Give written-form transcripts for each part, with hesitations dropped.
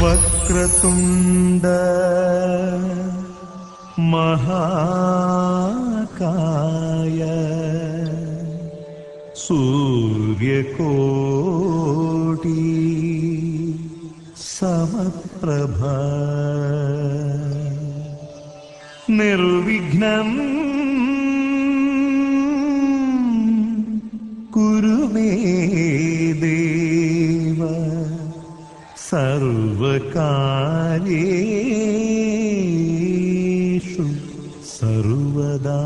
वक्रतुंड महाकाय सूर्यकोटि समप्रभा निर्विघ्नं कुरु मे देव सर्वकार्येषु सर्वदा.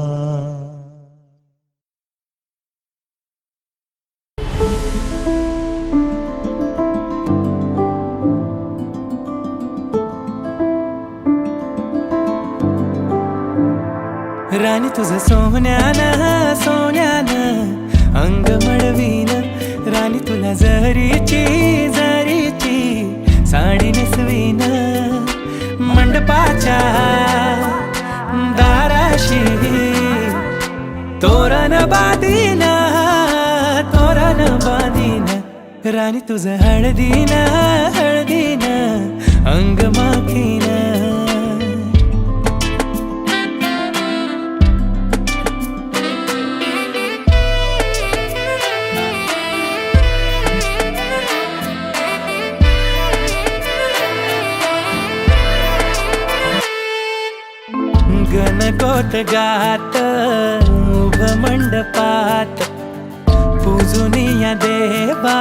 राणी तुझं सोन्यानं सोन्यानं अंग मळवीन, राणी तुला जरीची जरीची साडी नेसवीन, मंडपाच्या दाराशी तोरण बांधीन तोरण बांधीन, राणी तुझं हळदीन हळदीन अंग माखीन. गणकोत गात उभ मंडपात, पूजुनिया देवा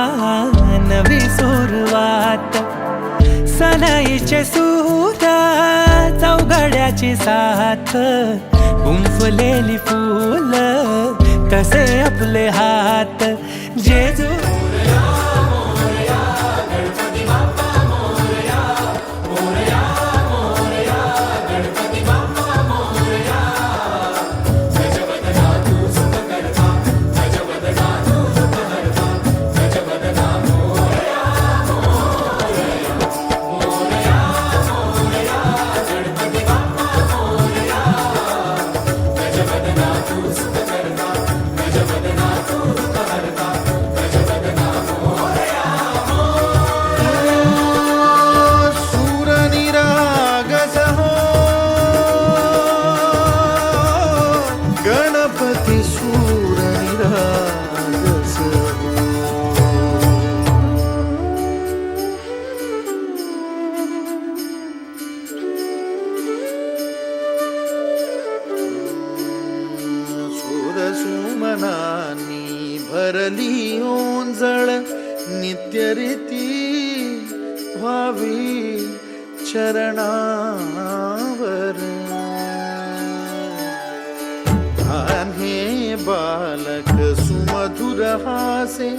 नवी सुरुवात, सनाईचे सूर चौघड्याची साथ, गुंफलेली फूल तसे आपले हात, जेजू सुमनानी भरली ओंजळ, नित्यरीती व्हावी चरणावर, आन्हे बालक सुमधुर हासे,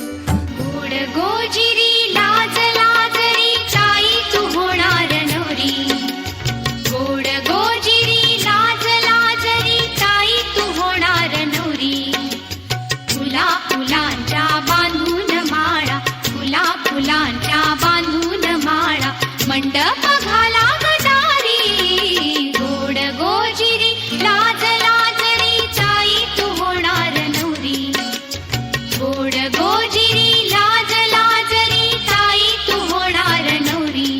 गोड गोजिरी लाज लाजरी चाई तू होणार नवरी, गोड गोजिरी लाज लाजरी चाई तू होणार नवरी, फुला फुलांच्या बांधून माळा, फुला फुलांच्या बांधून माळा, मंडप घाला गटारी, गोड गोजिरी लाज लाजरी चाई तू होणार नवरी, गोड गोजिरी लाज लाजरी ताई तू होणार नवरी.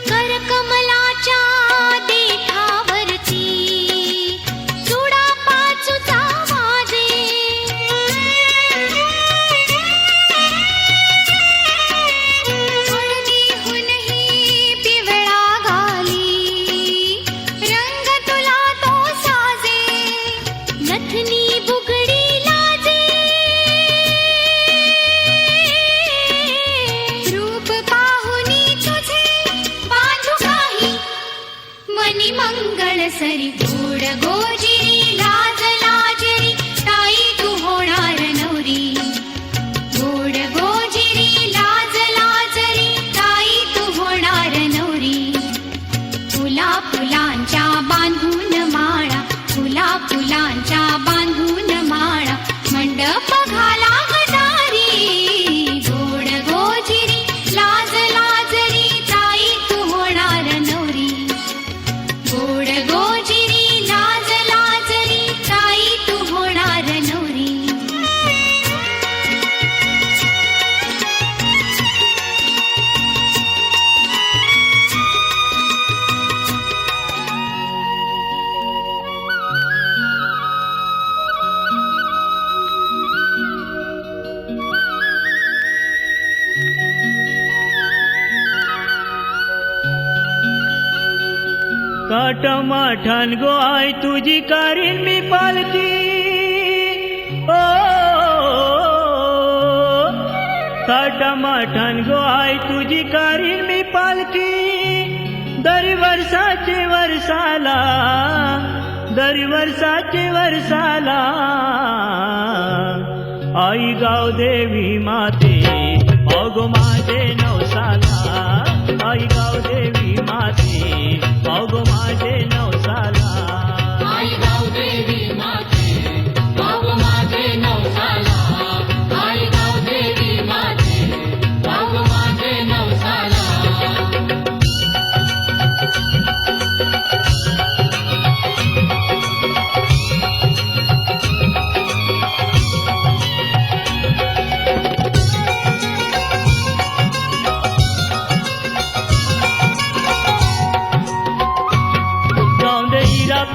करकमलाच्या देठावरती चुडा पाचूचा वाजे, हळदीहूनही पिवळा घाली, रंग तुला तो साजे, नथनी बुगडी लाजे, रूप पाहुनी तुझे बांधू काही मनी मंगळ सरी, गोड गोजिरी लाज लाजरी ताई तू होणार नवरी, गोड गोजिरी लाज लाजरी ताई तू होणार नवरी, फुला फुलांच्या बांधून माळा, फुला फुलांच्या बांधून माळा, मंडप घाला गटारी, गोड गोजिरी लाज लाजरी थाटमाठान गो आई तुझी कारीन मी पालकी ओ थाटमाठान गो आई तुझी कारीन मी पालकी दर वर्षाचे वर्षाला आई गाव देवी माते अगो माझे नवसाला आई गाव देवी माते अगो माझे नवसाला आई गाव देवी माते बाब माझे नवसाला आई गाव देवी माते बाब माझे नवसाला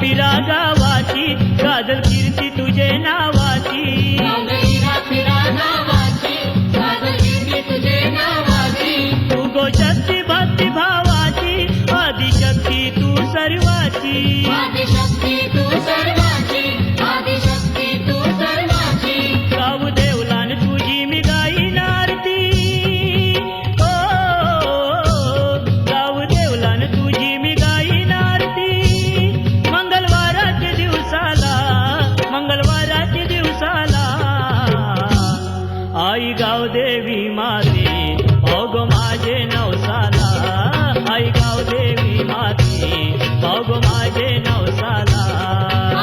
पिरा गावाची गाजल कीर्ती तुझे नावाची फिरा नावाची गाजल कीर्ती तुझे नावाची तू गो शक्ती भक्ती भावाची आदिशक्ती तू सर्वाची आदिशक्ती तू सर्वाची आदिशक्ती तू सर्वाची गाव देवलान तुझी मी गाईन आरती ओ गाव देवलान तुझी मी गाईन आरती मंगळवाराच्या दिवसाला आई गाव देवी माते अगो माझे नवसाला आई गाव देवी माते अगो माझे नवसाला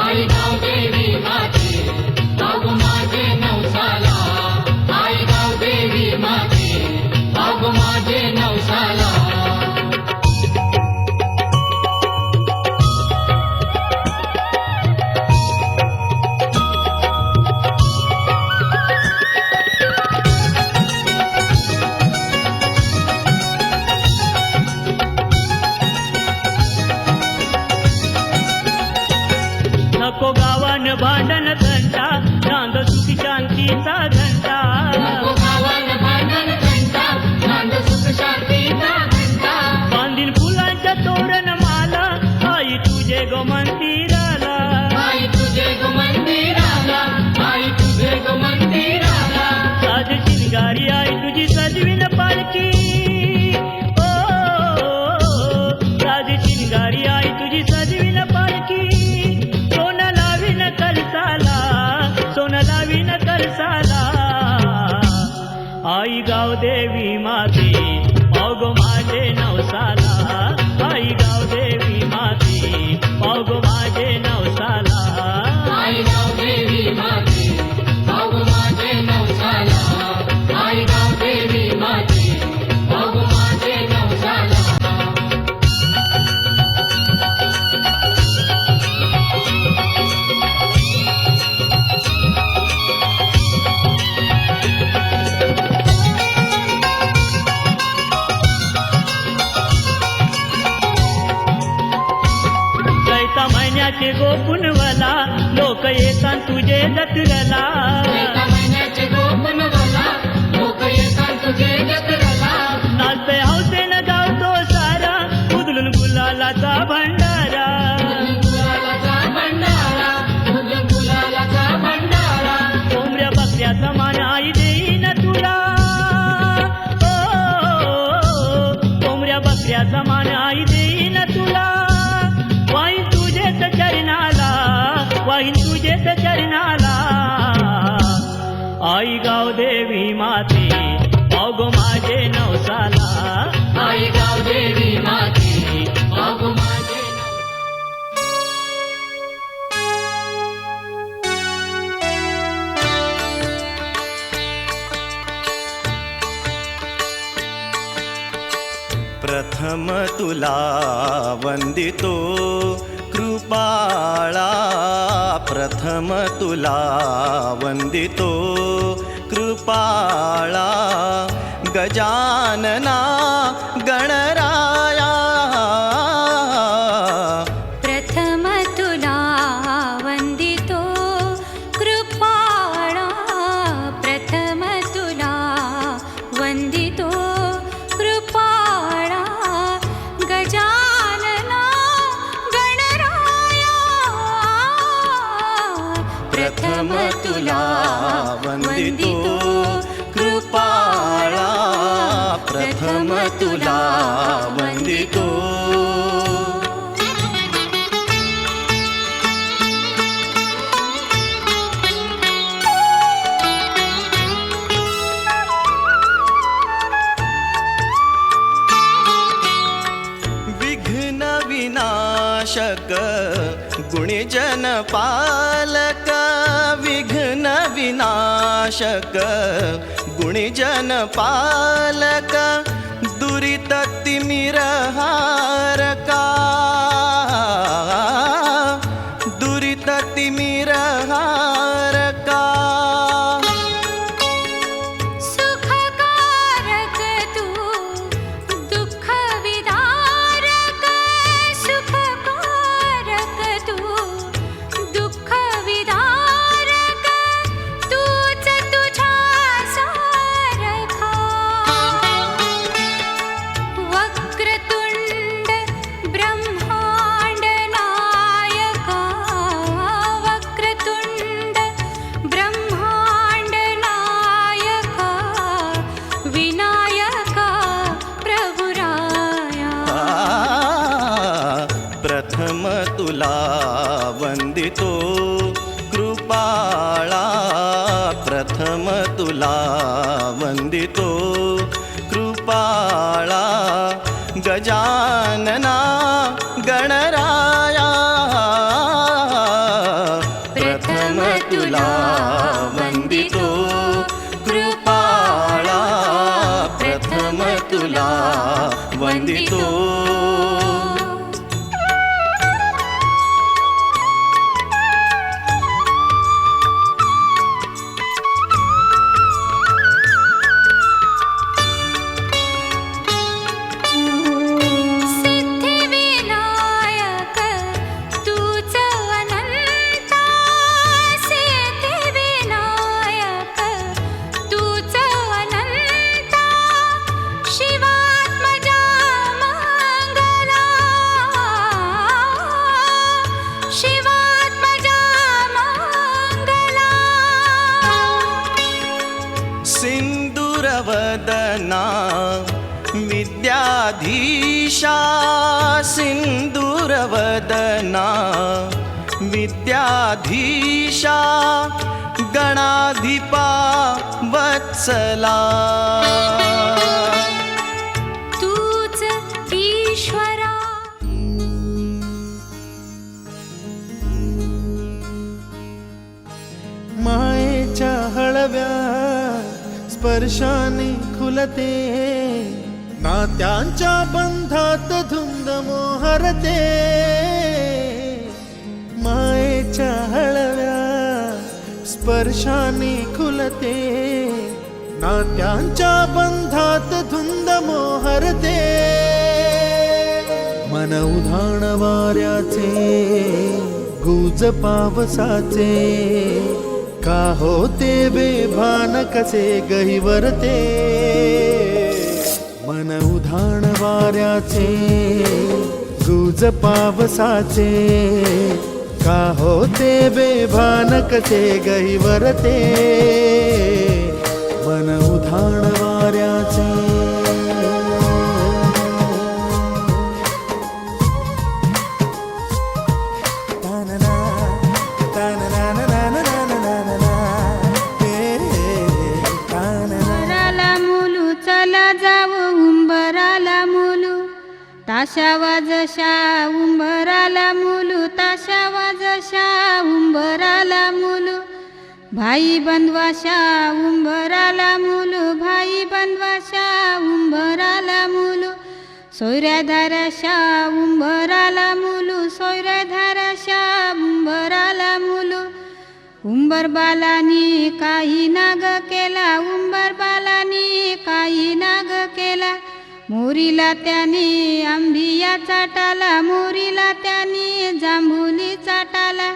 आई गाव देवी माते बाब माझे नवसाला आई गाव देवी माते बाब माझे नवसाला नको गावान भांडण घंटा नांद सुखी शांतीचा घंटा नको गावान भांडण घंटा नांद सुख शांतीचा घंटा बांधीन फुलांच्या तोरण माला आई तुझे गो मंदिराला आई तुझे गो मंदिराला आई तुझे गो मंदिराला साज शिंगारी आई तुझी सजविन पालकी ओ साज शिंगारी आई तुझी सजविन पालकी सोनं लावीन करसाला आई गाव देवी माते अगो माझे नवसाला आई गाव देवी माते अगो माझे नवसाला आई गाव देवी माते बाब माझे नवसाला आई गाव देवी माते बाब माझे नवसाला महिन्याचे गोपुनवला लोक येतात तुझे जत्रला एका महिन्याचे गोपनवला लोक येतात तुझे जत्राला नाचते हौसेन गावतो सारा उदलून गुलालाचा भंडारा गुलालाचा भंडारा गुलालाचा भंडारा कोंबड्या बकऱ्याचा मान आई देईन तुला ओ कोंबड्या बकऱ्याचा मान आई देईन तुला वाहीन तुझेच चरणाला आई गाव देवी माते अगो माझे नवसाला आई गाव देवी माते बाब माझे प्रथम तुला वंदितो कृपाळा प्रथम तुला वंदितो कृपाळा गजानना गणराया प्रथम तुला वंदितो कृपाळा प्रथम तुला वंदितो कृपाळा गजानना गणराया प्रथम तुला वंदितो. विघ्न विनाशक गुणजन पालक, विघ्न विनाशक गुणजन पालक, दुरित तिमिरहारका, दुरित तिमिरहारका. सुखकारक तू दुःख विदारक, सुखकारक तू दुःख विदारक, तूच तुझ्या सारखा. वक्रतुंड ब्रह्मांड नायका, वक्रतुंड ब्रह्मांड नायका, विनायका प्रभुराया. प्रथम तुला वंदितो कृपाळा, प्रथम तुला वंदितो कृपाळा. गजानना गणराया, प्रथम तुला वंदितो कृपाळा, प्रथम तुला वंदितो. सिद्धिविनायक तूच अनंता, सिद्धिविनायक तूच अनंता. शिवात्मजा मंगला, शिवात्मजा मंगला. सिंदूरवदना विद्याधीशा, सिंदूरवदना विद्याधीशा. गणाधिपा वत्सला, तूच ईश्वरा. मायेच्या हळव्या स्पर्शाने खुलते, नात्यांच्या बंधात धुंद मोहरते. मायेच्या हळव्या स्पर्शाने खुलते, नात्यांच्या बंधात धुंद मोहरते. मन उधाण वाऱ्याचे, गुज पावसाचे, का होते बेभान कसे गहिवरते. मन उधाण वाऱ्याचे, गुज पावसाचे, का होते बेभान कसे गहिवरते. मन उधाण वाऱ्याचे. उंबराला मुलू चला जावं उंबराला मुलू, ताशा वाजशा उंबराला मुलू, ताशा वाजशा उंबराला मुलू. भाई बंधवाशा उंबराला मुलू, भाई बंधवाशा उंबराला मुलू. सोयऱ्याधाराशा उंबराला मुलू, सोयऱ्याधाराशा उंबराला मुलू. उंबर बालानी काही नाग केला, उंबर बालानी काही नाग केला. मोरीला त्याने आंबिया चाटाला, मोरीला त्याने जांभुली चाटाला.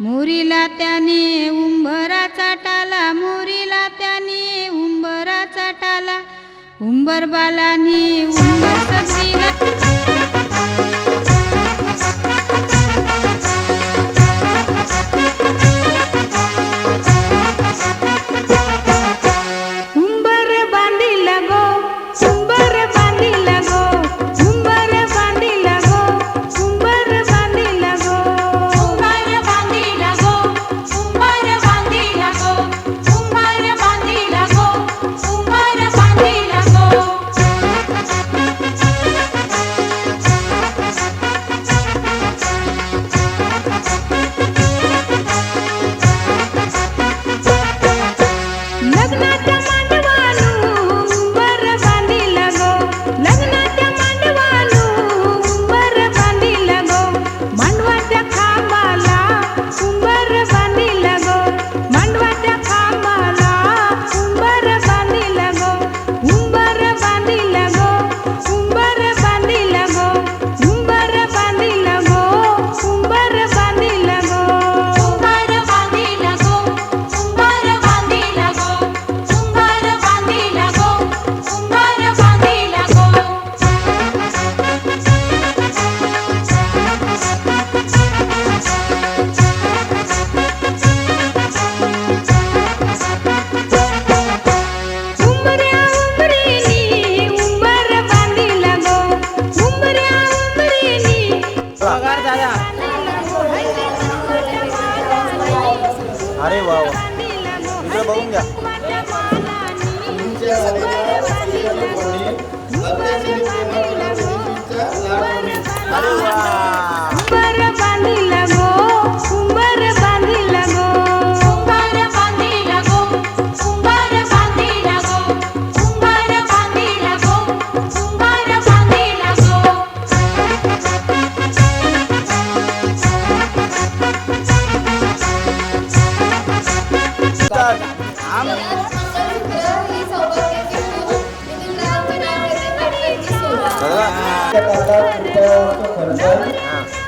मोरीला त्याने उंबरा चाटाला, मोरीला त्याने उंबरा चाटाला. उंबर बालानी उंबर सजवीला. उंबर बांधिला गो, उंबर बांधिला.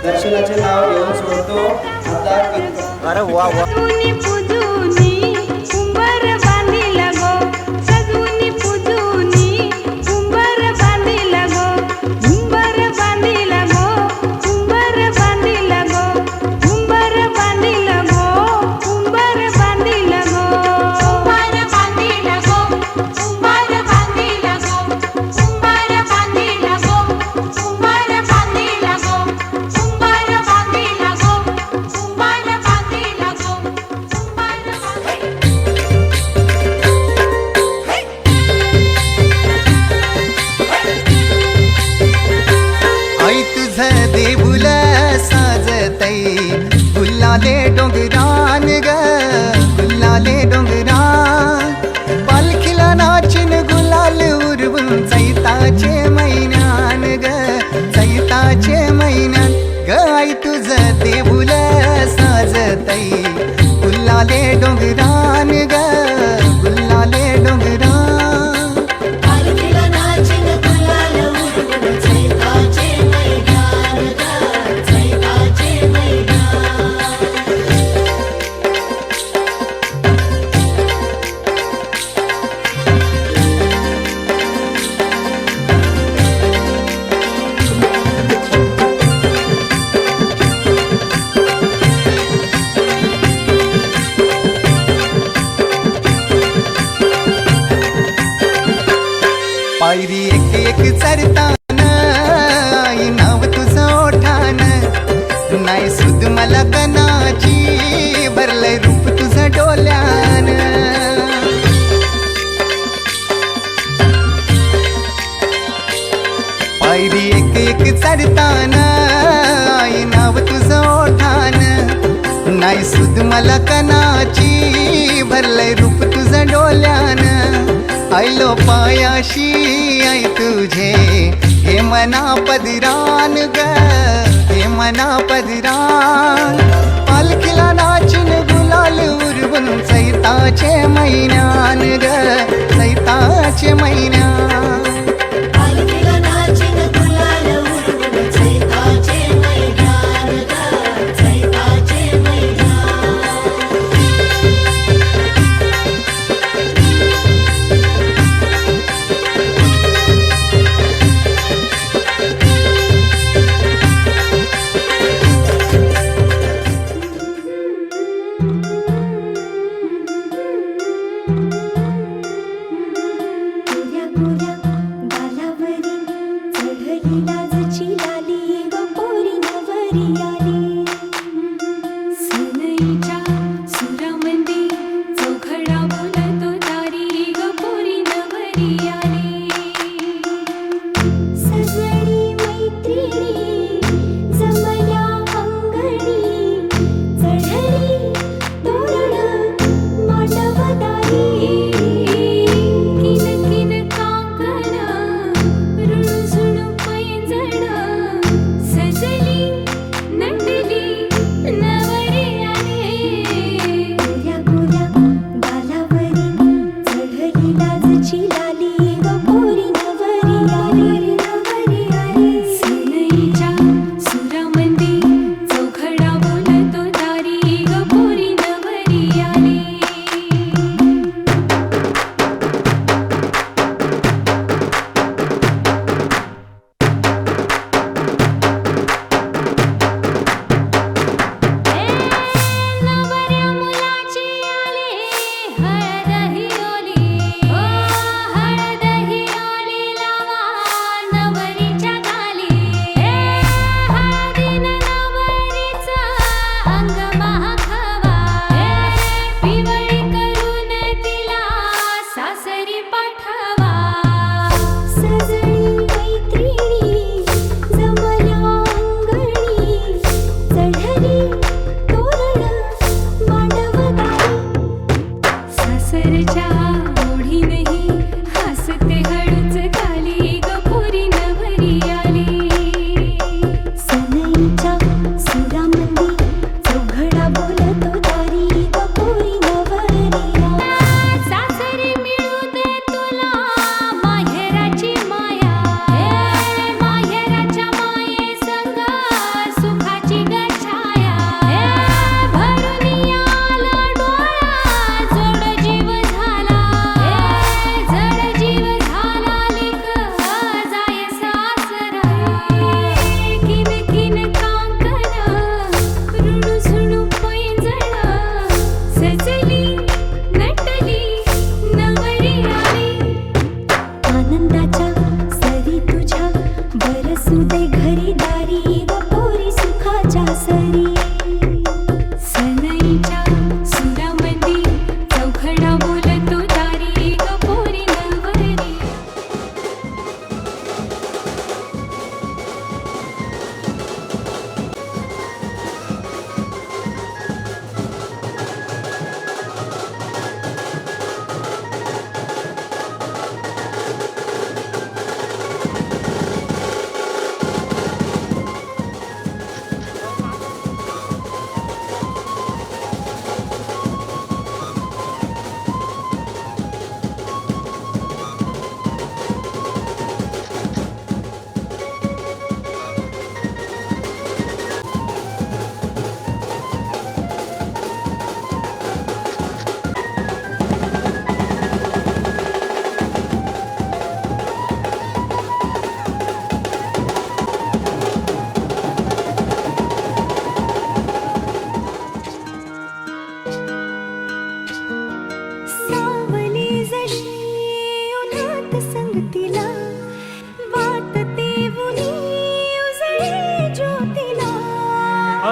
दर्शनाचे नाव घेऊन सोडतो आता सजूनी पूजूनी उंबर बांधिला गो सजूनी पूजूनी उंबर बांधिला गो उंबर बांधिला गो उंबर बांधिला गो उंबर बांधिला गो उंबर बांधिला गो उंबर बांधिला गो उंबर बांधिला गो उंबर बांधिला गो उंबर बांधिला गो उंबर बांधिला गो उंबर बांधिला गो आई तुझं देऊल साजतई गुल्लाले डोंगरान ग गुल्लाले डोंगरान पालखीला नाचिन गुलाल उरवून चैताचे महिन्यान ग चैताचे महिन्यान ग आई तुझं देऊल साजतई गुल्लाले डोंगरान ग गुल्लाले डोंगरान पायरी एक एक चरतान आई नाव तुझं ओठान नाही सुद मला कनाची भरलंय रूप तुझं डोल्यान पायरी एक एक चरतान आई नाव तुझं ओठान नाही सुद मला कनाची भरलंय रूप तुझं डोल्यान आयलो पायाशी आई तुझे हे मना पदिरान ग हे मना पदिरान पालखीला नाचिन गुलाल उरवून चैताचे महिन्यान ग चैताचे महिन्यान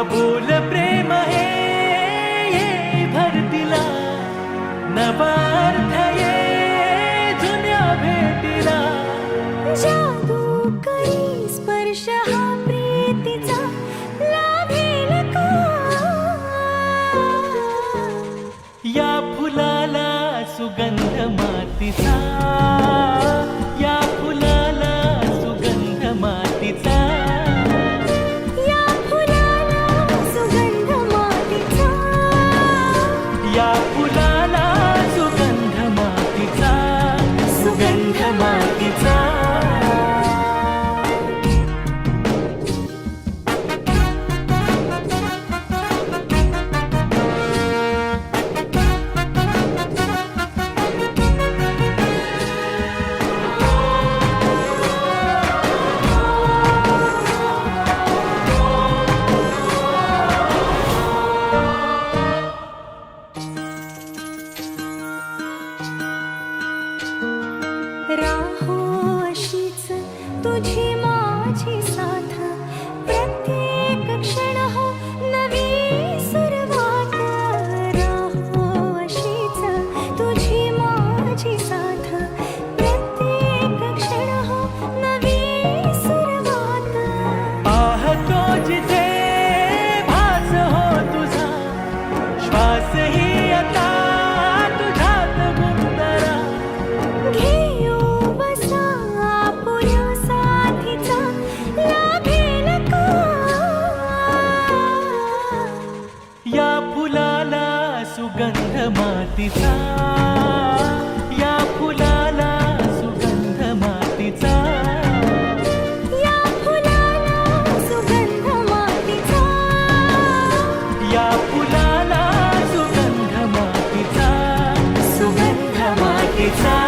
अबोल प्रेम हे ये भरतीला नवार्थ ये जुन्या भेटीला जादू करी स्पर्श हा प्रीतीचा लाभेल का या फुलाला सुगंध मातीचा या फुलाला सुगंध मातीचा या फुलाला सुगंध मातीचा या फुलाला सुगंध मातीचा सुगंध मातीचा राहो अशीच तुझी माझी साथ प्रत्येक क्षण हो नवी सुरुवात राहो अशीच तुझी माझी साथ प्रत्येक क्षण हो नवी सुरुवात पाहतो जिथे भास हो तुझा श्वासही आता तुझ्यात गुंतरा घेऊ बसा आपुल्या साथीचा लाभेल का या फुलाला सुगंध मातीचा या फुलाला सुगंध मातीचा या फुलाला सुगंध मातीचा या फुलाला सुगंध मातीचा सुगंध मातीचा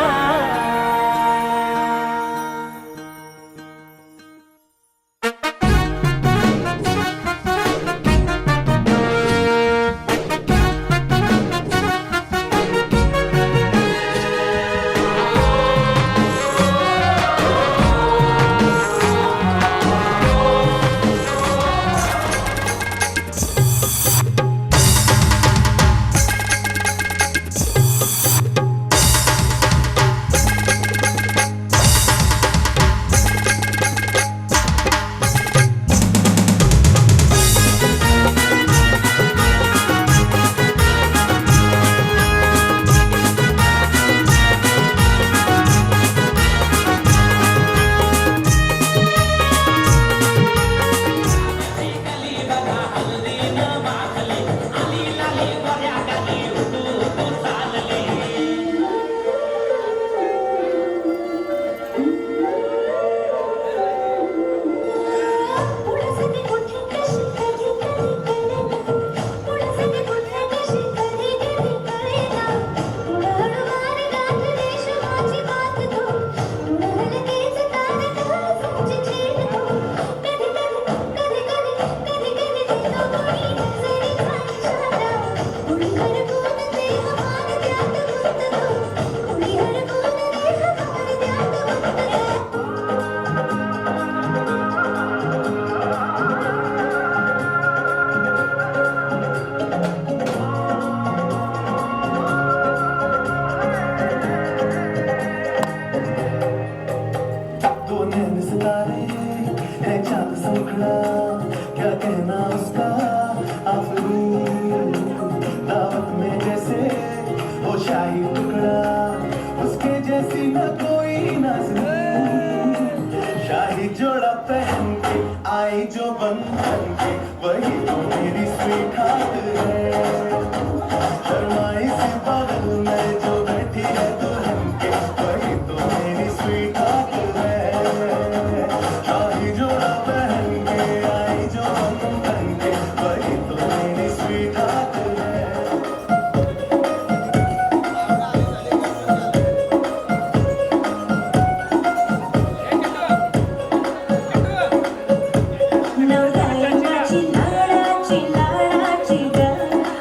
लाडाची ग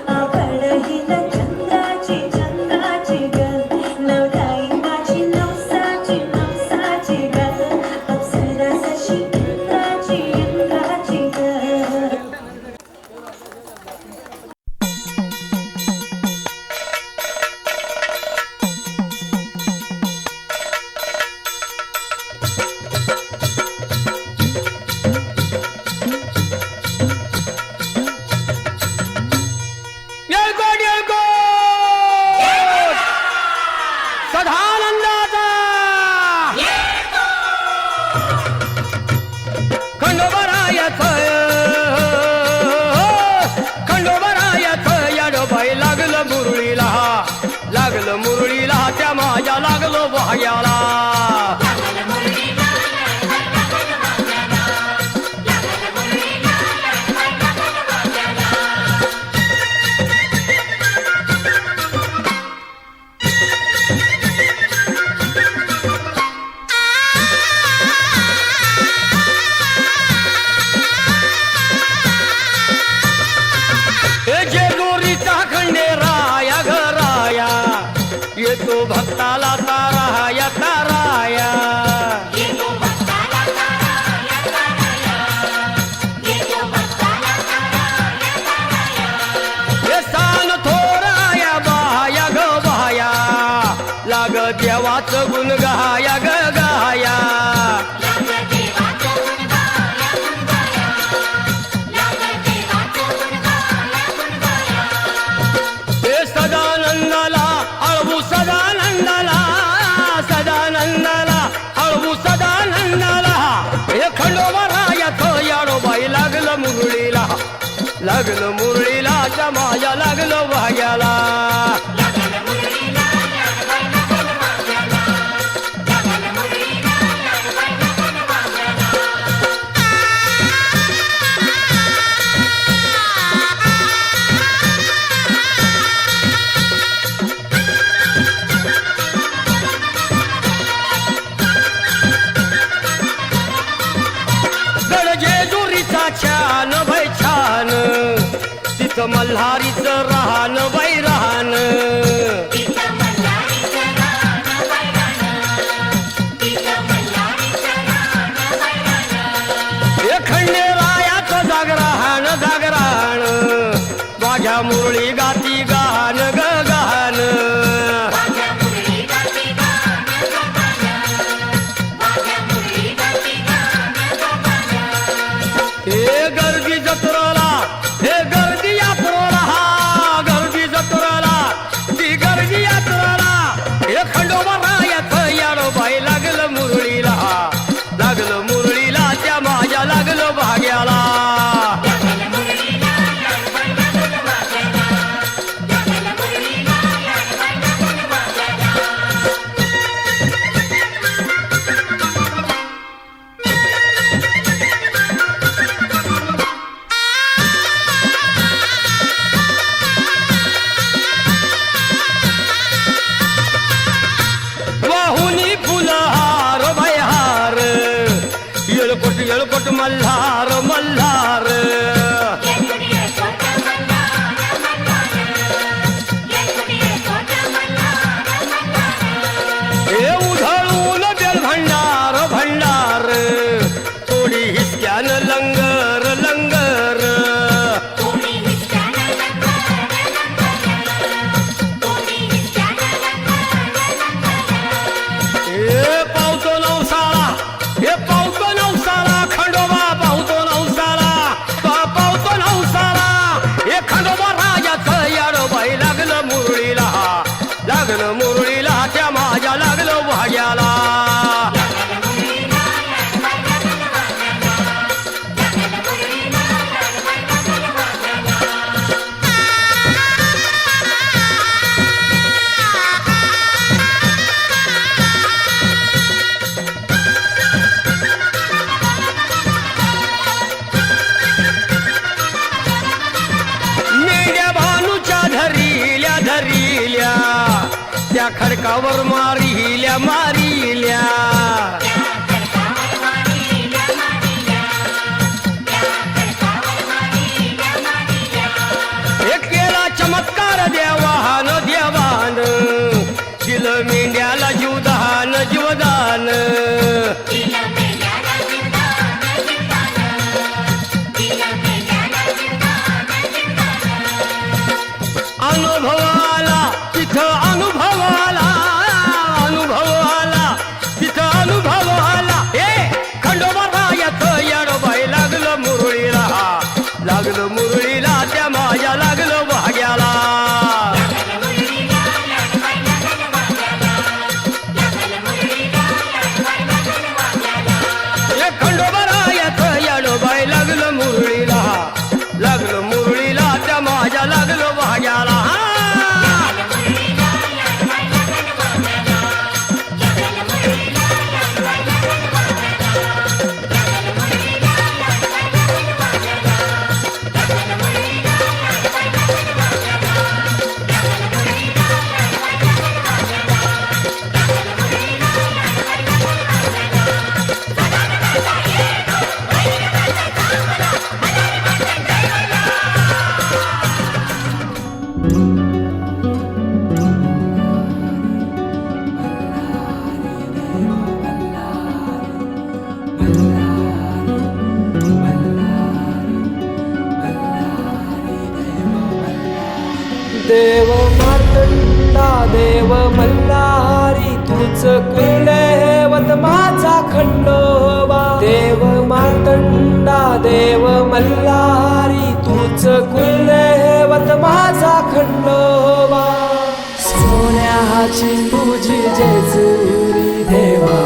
आवड हिला चंद्राची खंडोबरायाचं याडोबाई लागलं मुरळीला, लागलं मुरळीला त्या माझ्या लागलो भाग्याला. येतो भक्ताला ताराया ताराया, हे सान थोराया बाया ग बाया, लाग देवाचं गुण गाया ग गाया. हे सदानंदाला अळवू सदानंदाला, सदानंदाला अळवू सदानंदाला. हे खंडोबरायाचं याडोबाई लागलं मुरळीला, लागलं मुरळीला त्या माझ्या लागलं भाग्याला. छान बाई छान, तिथं मल्हारीचं राहन बाई राहन. हे खंडेरायाचं जागरण जागरण, माझ्या मुरळी गाती गान ग गान. हे गर्दी जत्रेला, हे गर्दी यात्रेला, हा गर्दी जत्रेला, ती गर्दी यात्रेला. हे खंडोबरायाचं याडोबाई लागलं मुरळीला, लागलं मुरळीला त्या माझ्या लागलं भाग्याला. येळकोट मल्हार मल्हार, हे उधळून बेल भंडार भंडार, थोडी हिसक्यान लंगर लंगर. हे पावतो नवसाळा, हे पावतो नवसाळा, खंडोबा पावतो नवसाळा, पावतो नवसाळा. हे खंडोबरायाचं याडोबाई लागलं मुरळीला, लागलं मुरळीला त्या माझ्या लागलं भाग्याला. त्या खडकावर मारिल्या मारिल्या, हे केला चमत्कार देवान देवान, दिलं मेंढ्याला जीवदान जीवदान. अनुभव आला तिथं अनुभव आला, अनुभव आला तिथं येडोबरायच येडोबाई लागलो मुरळीला त्या माझ्या लागलो भाग्याला देव मार्तंडा देव मल्हारी तूच कुलदैवत माझा खंडोबा देव मार्तंडा देव मल्हारी तूच कुलदैवत माझा खंडोबा सोन्याची तुझी जेजुरी देवा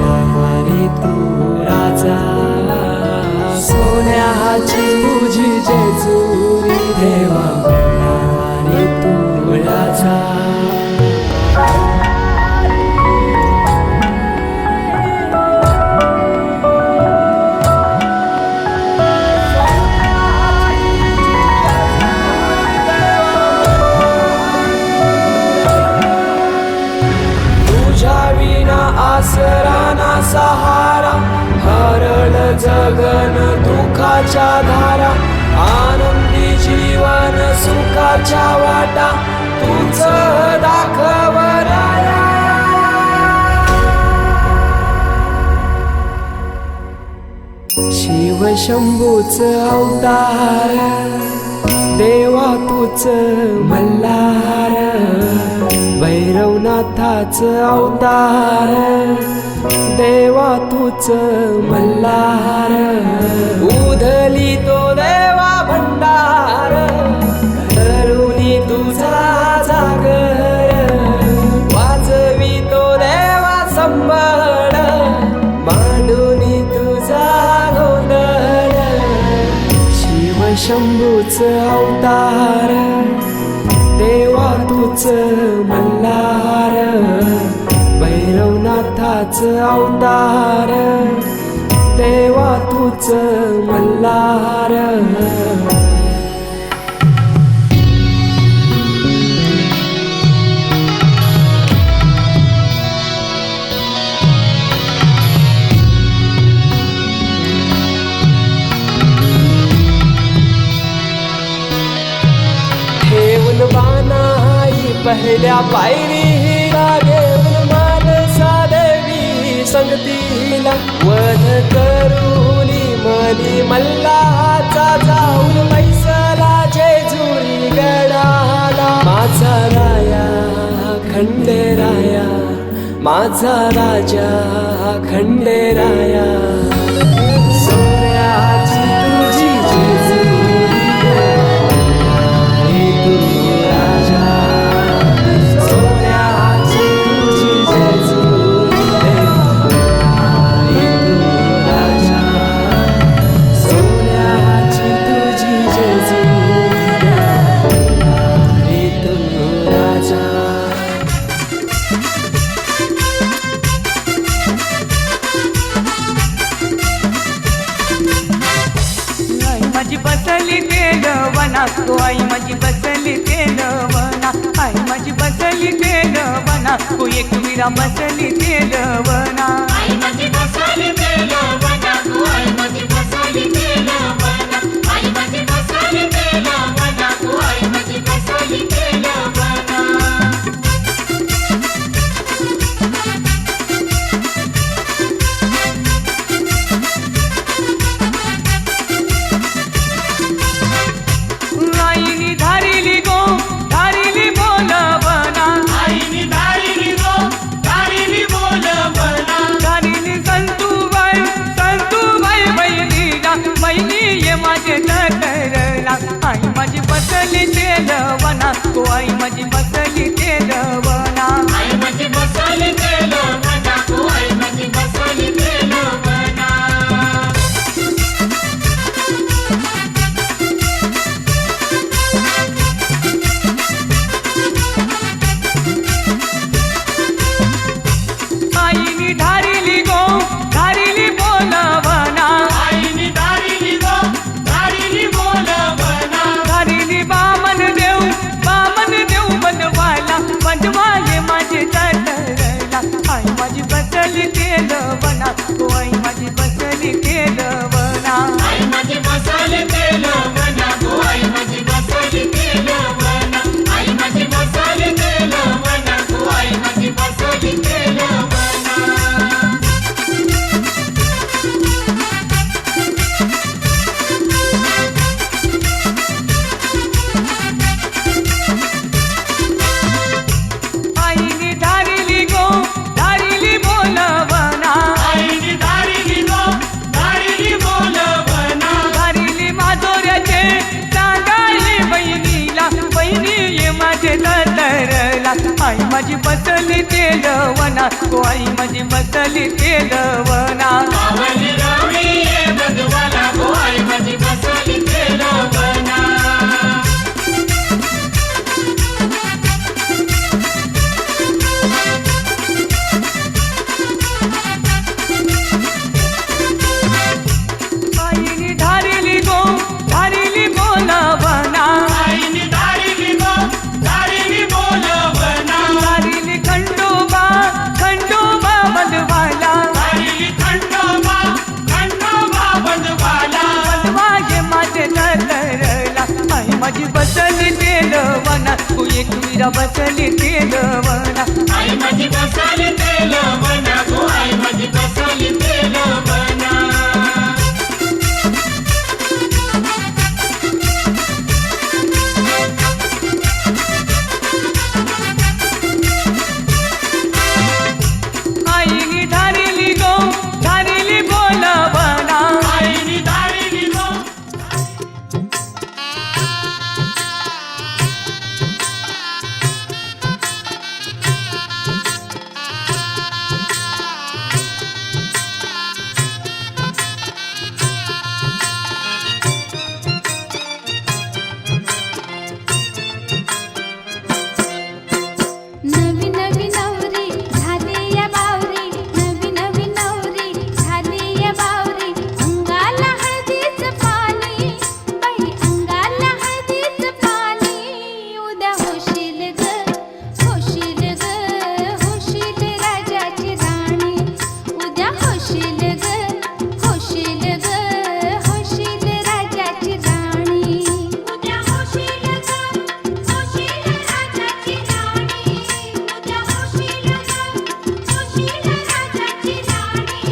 मल्हारी तू राजा सोन्याची तुझी जेजुरी देवा तुळाचा तुझ्या विना आसरा ना सहारा हरळ जगन दुःखाच्या धारा आनंदी जीवन सुखाच्या वाटा तुझ दाखव राया शिव शंभूच अवतार देवा तूच मल्हार भैरवनाथाच अवतार देवा तूच मल्हार उधली तो देवा भंडार करुणी तुझा जागर वाजवी तो देवा संबळ मांडुनी तुझा गोंधळ शिव शंभूच अवतार देवा तूच मल्हार भैरवनाथाच अवतार देवा तूच मल्हार ठेवून बानाई पहिल्या पायरीला घेऊन मानसा देवी संगतीला वध करूनी मनी मल्हाचा जाऊन मैसला जेजुरी गडाला माझा राया खंडेराया माझा राजा खंडेराया सोन्याची तुझी जेजुरी हे तू राजा सोन्याची तुझी जेजुरी हे तू राजा सोन्याची तुझी जेजुरी हे तू राजा आई माझी बसली तेलवना तो आई माझी बसली तेलवना आई माझी बसली तेलवना तो एकविरा बसली तेलवना आई माझी बसली तेलवना तू आई माझी बसली तेलवना आई माझी बसली तेलवना तू आई माझी बसली तेलवना आईनी धारिली गो धारिली बोलवना आईनी धारिली गो धारिली बोलवना धारिली संतूबाई बहिणी ये माझे तरला आई माझी बसली तेलवना तो आई माझी बसली तेलवना आई माझी बसली तेलवना तू आई माझी बसली तेलवना माझी बसली तेलवना गो आई माझी बसली तेलवना मावली रावळी ये बंधुवाला गो आई माझी बसली तेलवना आईनी धारिली बोलवना आईनी धारिली बोलवना धारिली खंडोबा बंधवाला धारिली खंडोबा बंधवाला माझे माझे तरला आई माझी बसली तेलवना तू एकवीरा बसली तेलवना आई माझी बसली तेलवना गो आई माझी बसली तेलवना आईनी धारिली बोलवना आईनी धारिली नवी नवी नवरी झाली या बावरी नवी नवी नवरी झाली या बावरी अंगाला हळदीच पाणी बाई अंगाला हळदीच पाणी उद्या होशील ग होशील राजाची राणी उद्या होशील ग होशील राजाची राणी उद्या होशील ग होशील राजाची राणी उद्या होशील ग होशील राजाची राणी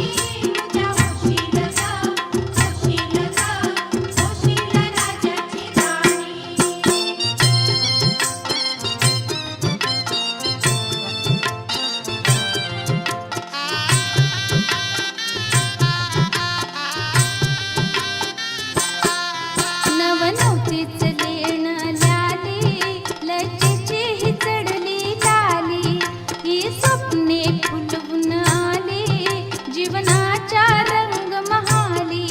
उद्या होशील ग होशील राजाची राणी नवनवतीच लेण ल्याली लज्जेची ही चढली लाली ही स्वप्ने फुलवून आली जीवनाच्या रंग महाली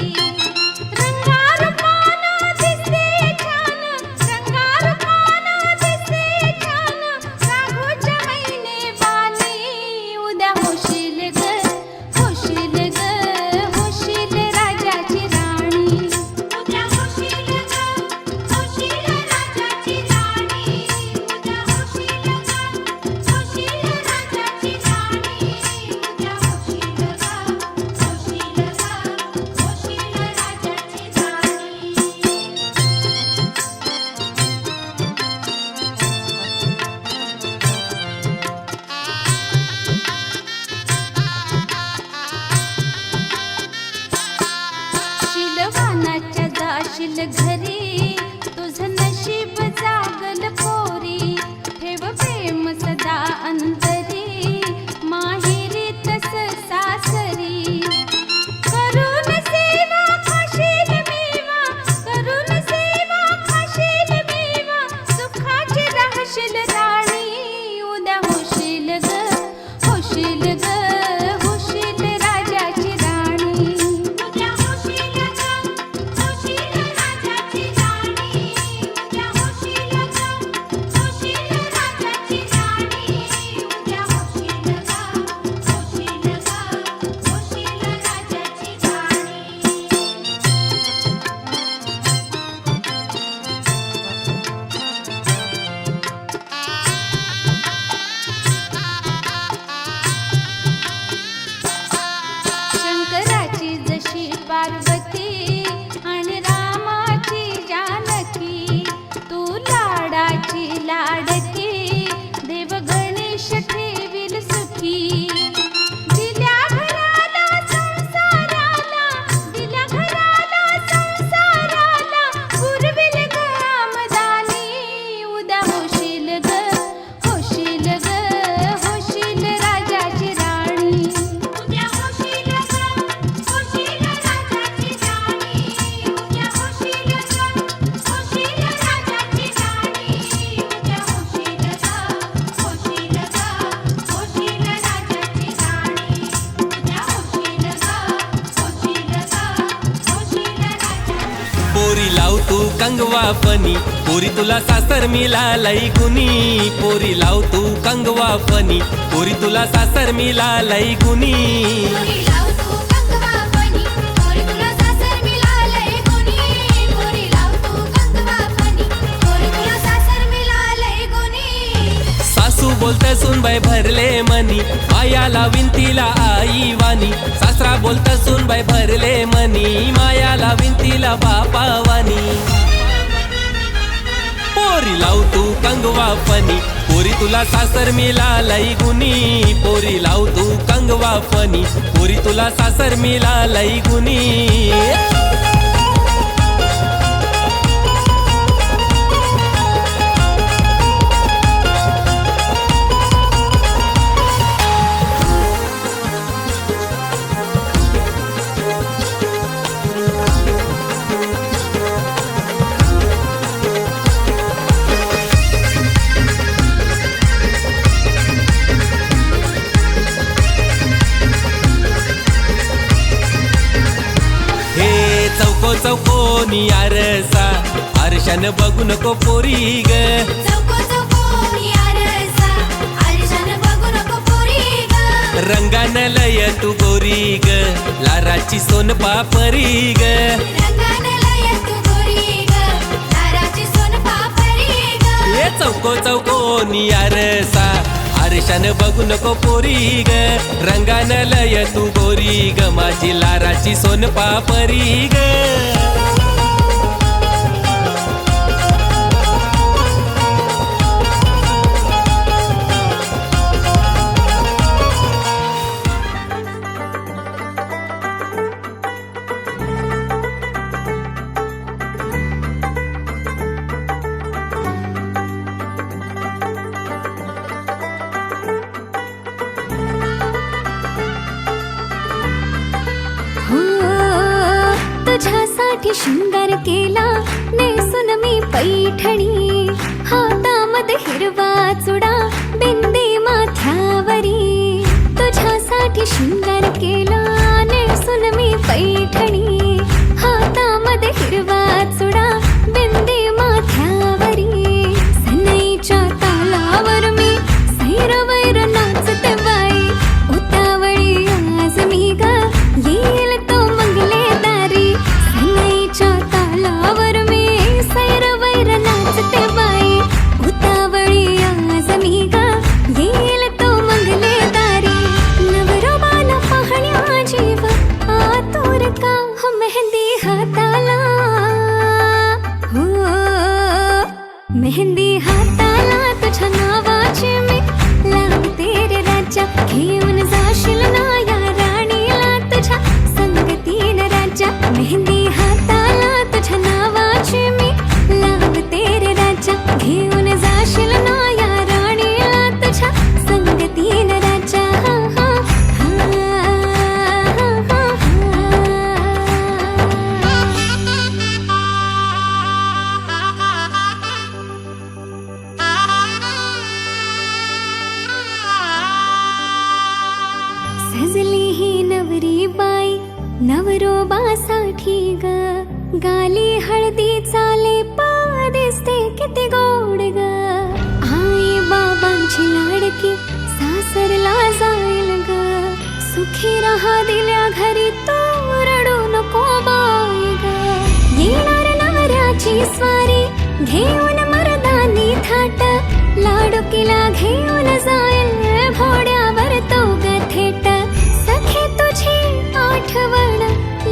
रंगारूपानं दिसते छान रंगारूपानं दिसते छान राघोच्या महिने वाली उद्या होशील ग होशील राजाची राणी उद्या होशील ग होशील राजाची राणी उद्या होशील ग होशील राजाची राणी उद्या होशील ग होशील राजाची राणी शिलवानाच्या जाशील घरी तुझं नशीब जागल पोरी ठेव प्रेम सदा अंतरी माहेरी तस सासरी करून सेवा खाशील मेवा करून सेवा खाशील मेवा सुखाची राहशील राणी उद्या होशील ग होशील राजाची राणी उद्या होशील ग होशील राजाची राणी उद्या होशील ग होशील राजाची राणी उद्या होशील ग होशील राजाची शंकराची जशी पार्वती आणि रामाची जानकी तू लाडाची लाडकी देव गणेश ठेवील सुखी दिल्या घराला संसाराला पुरविल ग आमदानी उद्या होशील ग होशील राजाची राणी उद्या होशील ग होशील राजाची तू कंगवा फनी पोरी तुला सासर मिळालंय गुनी पोरी लाव तू कंगवा फनी पोरी तुला सासर मिळालंय गुनी पोरी लाव तू कंगवा फनी पोरी तुला सासर मिळालंय गुनी पोरी लाव तू कंगवा फनी पोरी तुला सासर मिळालंय गुनी सासू बोलत सुनबाई भरले मनी मायाला विंतीला आई वाणी सासरा बोलत सुनबाई भरले मनी मायाला विंतीला बापा वाणी पोरी लाव तू कंगवा फनी पोरी तुला सासर मिळालंय गुनी पोरी लाव तू कंगवा फनी पोरी तुला सासर मिळालंय गुनी चौकोनी आरसा आरशान बघू नको पोरी ग चौको चौकोनी आरसा आरशान बघू नको पोरी ग रंगान लय तू गोरी ग लाराची सोन पापरी ग रंगान लय तू गोरी ग लाराची सोन पापरी ग ये चौकोनी आरसा आरशान बघू नको पोरी ग रंगान लय तू गोरी ग माझी लाराची सोन पापरी ग तुझ्यासाठी शृंगार केला नेसून मी पैठणी हातामध्ये हिरवा चुडा बिंदी माथ्यावरी तुझ्यासाठी शृंगार केला नेसून मी पैठणी हातामध्ये हिरवा चुडा बिंदी माथ्यावरी सनईच्या तालावर मी सैरवैर नाचते बाई उतावळी आज मी ग येईल तो मंगले दारी सनईच्या तालावर मी सैरवैर नाचते बाई उतावळी आज मी ग येईल तो मंगले दारी नवरोबाला पाहण्या जीव आतुर का हो मेहंदी हाताला हो मेहंदी हाताला तुझ्या नावाची मी लावते रे राजा घेऊन जाशील ना या राणीला तुझ्या संगतीन राजा मेहंदी हाताला तुझ्या नावाची मी लावते रे राजा घेऊन जाशील ना या राणीला तुझ्या संगतीन राजा हा हा सजली ही नवरी बाई नवरोबासाठी ग गाली हळदी चाले दिसते किती गोड ग आई बाबांची लाडकी सासरला जाईल ग सुखी राहा दिल्या घरी तो रडू नको बाई ग येणार नवऱ्याची स्वारी घेऊन मर्दानी थाट लाडुकीला घेऊन जाईल घोड्यावर तो ग थेट सखे तुझी आठवण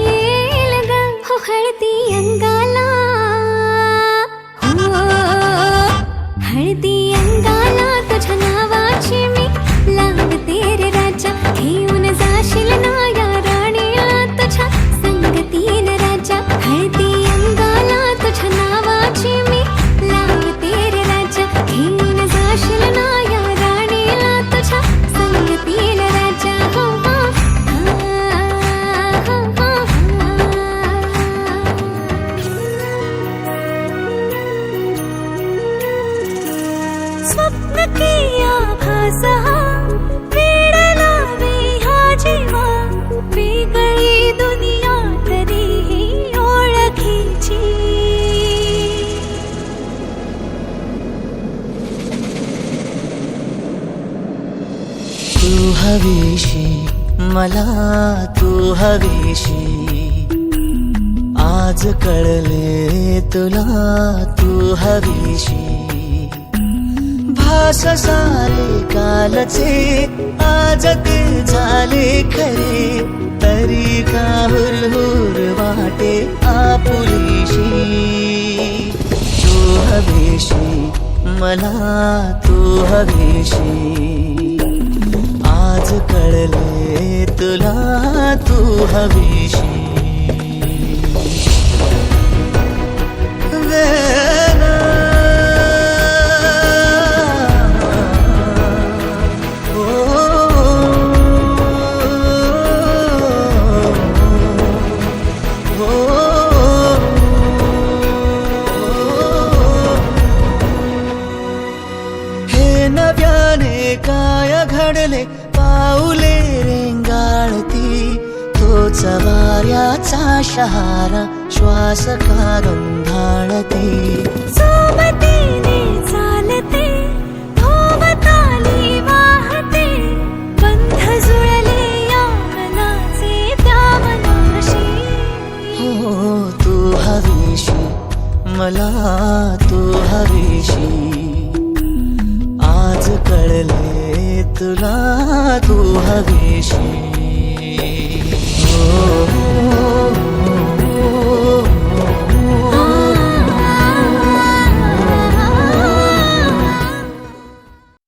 येईल ग हो हळदी अंगाला हो हळदी अंगाला तुझ्या नावाची मी लावते रे राजा घेऊन जाशील ना या राणीला तुझ्या संगतीन राजा हळदी अंगाला तुझ्या नावाची मी लावते रे राजा घेऊन जाशील ना या राणीला हवीशी मला तू हवीशी आज कळले तुला तू हवीशी भास सारे कालचे आज ते झाले खरे तरी का हुरहुर वाटे आपुलीशी तू हवीशी मला तू हवीशी आज कळले तुला तू हवीशी हे नव्याने काय घडले पाऊले रेंगाळती तोच वाऱ्याचा शहारा श्वास का गंधाळते सोबतीने चालते भोवताली वाहते बंध जुळले या मनाचे त्या मनाशी हो तू हवीशी मला तू हवीशी आज कळले तुला तू हवीशी हो